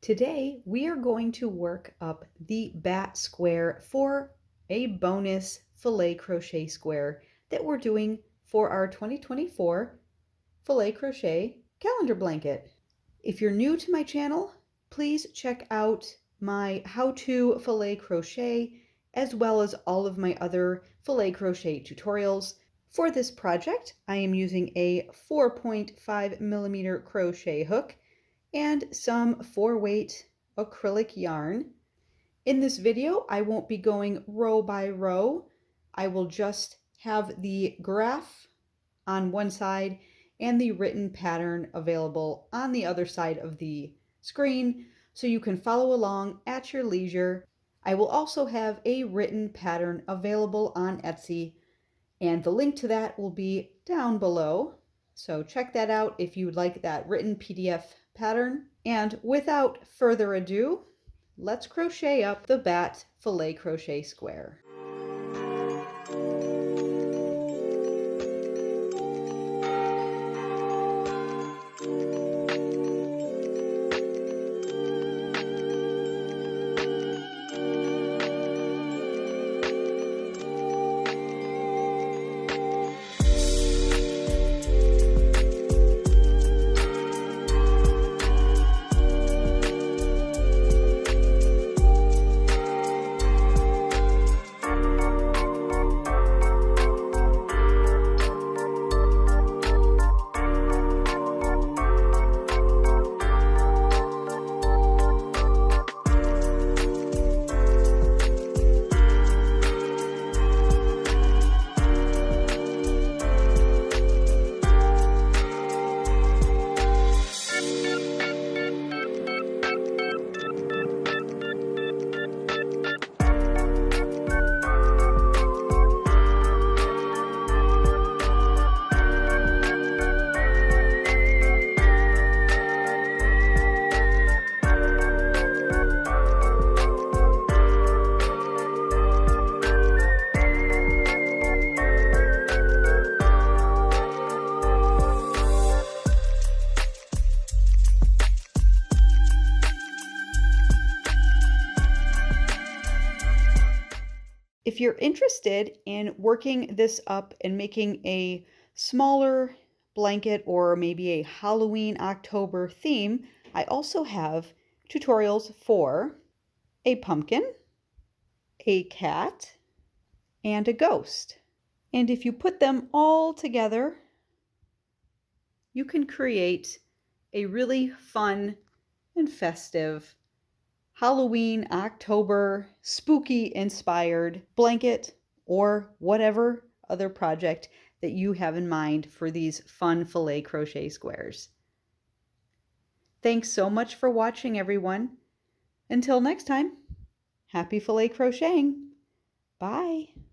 Today, we are going to work up the bat square for a bonus filet crochet square that we're doing for our 2024 filet crochet calendar blanket. If you're new to my channel, please check out my how-to filet crochet as well as all of my other filet crochet tutorials. For this project, I am using a 4.5mm crochet hook and some 4-weight acrylic yarn. In this video, I won't be going row by row. I will just have the graph on one side and the written pattern available on the other side of the screen so you can follow along at your leisure. I will also have a written pattern available on Etsy, and the link to that will be down below. So check that out if you would like that written PDF pattern. And without further ado, let's crochet up the bat filet crochet square. If you're interested in working this up and making a smaller blanket or maybe a Halloween October theme, I also have tutorials for a pumpkin, a cat, and a ghost. And if you put them all together, you can create a really fun and festive Halloween, October, spooky inspired blanket or whatever other project that you have in mind for these fun filet crochet squares. Thanks so much for watching, everyone. Until next time, happy filet crocheting. Bye.